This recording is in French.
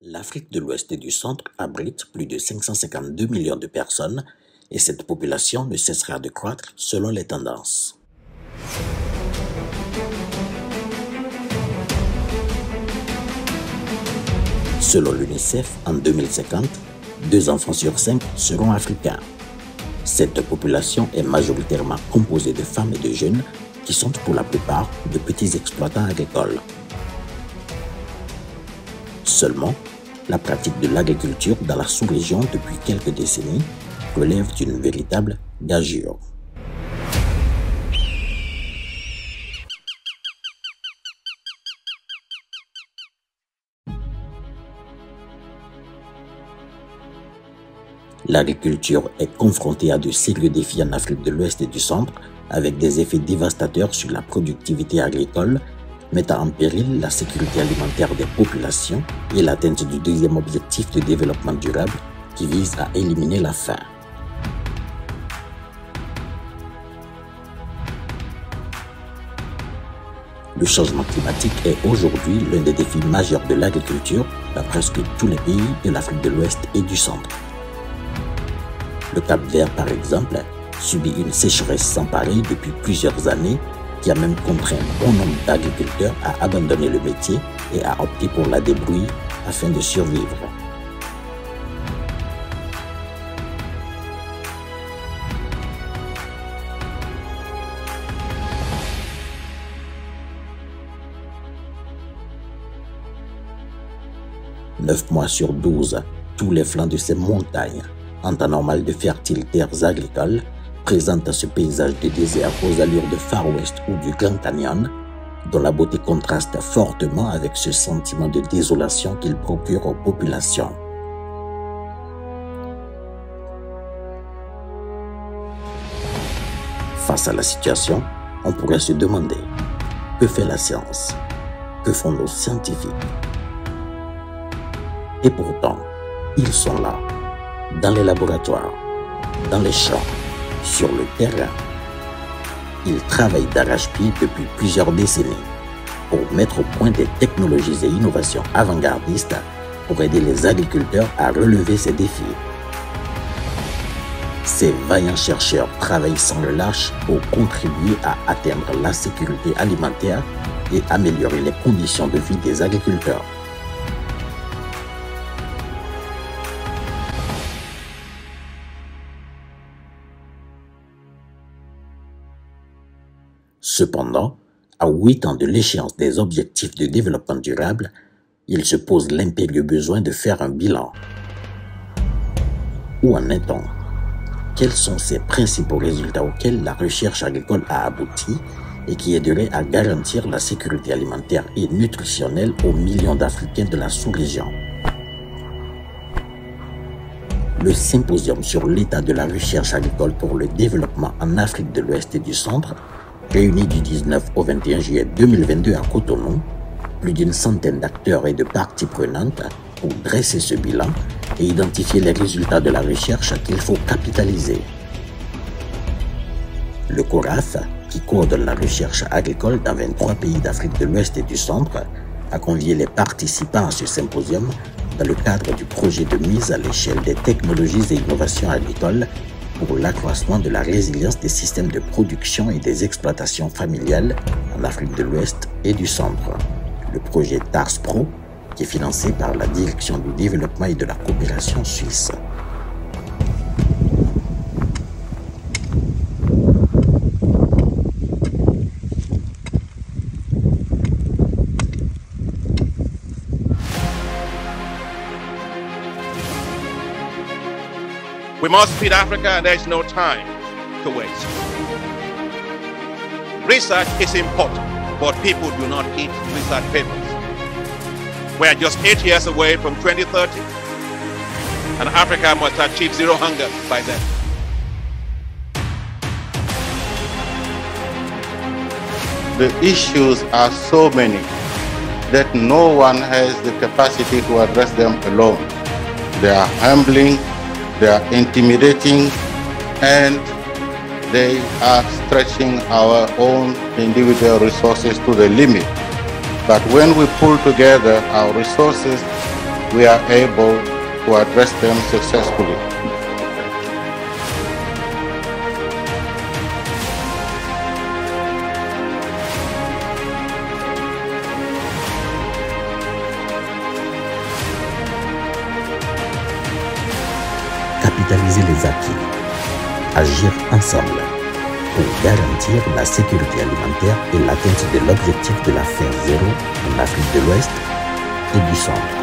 L'Afrique de l'Ouest et du Centre abrite plus de 552 millions de personnes et cette population ne cessera de croître selon les tendances. Selon l'UNICEF, en 2050, 2 enfants sur 5 seront africains. Cette population est majoritairement composée de femmes et de jeunes qui sont pour la plupart de petits exploitants agricoles. Seulement, la pratique de l'agriculture dans la sous-région depuis quelques décennies relève d'une véritable gageure. L'agriculture est confrontée à de sérieux défis en Afrique de l'Ouest et du Centre, avec des effets dévastateurs sur la productivité agricole, mettant en péril la sécurité alimentaire des populations et l'atteinte du deuxième objectif de développement durable qui vise à éliminer la faim. Le changement climatique est aujourd'hui l'un des défis majeurs de l'agriculture dans presque tous les pays de l'Afrique de l'Ouest et du Centre. Le Cap-Vert, par exemple, subit une sécheresse sans pareil depuis plusieurs années qui a même contraint bon nombre d'agriculteurs à abandonner le métier et à opter pour la débrouille afin de survivre. Neuf mois sur 12, tous les flancs de ces montagnes, en temps normal de fertiles terres agricoles, présentent ce paysage de désert aux allures de Far West ou du Grand Canyon, dont la beauté contraste fortement avec ce sentiment de désolation qu'il procure aux populations. Face à la situation, on pourrait se demander, que fait la science? Que font nos scientifiques? Et pourtant, ils sont là, dans les laboratoires, dans les champs, sur le terrain. Ils travaillent d'arrache-pied depuis plusieurs décennies pour mettre au point des technologies et innovations avant-gardistes pour aider les agriculteurs à relever ces défis. Ces vaillants chercheurs travaillent sans relâche pour contribuer à atteindre la sécurité alimentaire et améliorer les conditions de vie des agriculteurs. Cependant, à 8 ans de l'échéance des objectifs de développement durable, il se pose l'impérieux besoin de faire un bilan. Où en est-on? Quels sont ces principaux résultats auxquels la recherche agricole a abouti et qui aideraient à garantir la sécurité alimentaire et nutritionnelle aux millions d'Africains de la sous-région? Le symposium sur l'état de la recherche agricole pour le développement en Afrique de l'Ouest et du Centre, réuni du 19 au 21 juillet 2022 à Cotonou, plus d'une centaine d'acteurs et de parties prenantes pour dresser ce bilan et identifier les résultats de la recherche qu'il faut capitaliser. Le CORAF, qui coordonne la recherche agricole dans 23 pays d'Afrique de l'Ouest et du Centre, a convié les participants à ce symposium dans le cadre du projet de mise à l'échelle des technologies et innovations agricoles pour l'accroissement de la résilience des systèmes de production et des exploitations familiales en Afrique de l'Ouest et du Centre. Le projet TARS-PRO, qui est financé par la Direction du développement et de la coopération suisse. We must feed Africa and there is no time to waste. Research is important, but people do not eat research papers. We are just 8 years away from 2030, and Africa must achieve zero hunger by then. The issues are so many that no one has the capacity to address them alone. They are humbling, they are intimidating, and they are stretching our own individual resources to the limit. But when we pull together our resources we are able to address them successfully. Capitaliser les acquis, agir ensemble pour garantir la sécurité alimentaire et l'atteinte de l'objectif de la faim zéro en Afrique de l'Ouest et du Centre.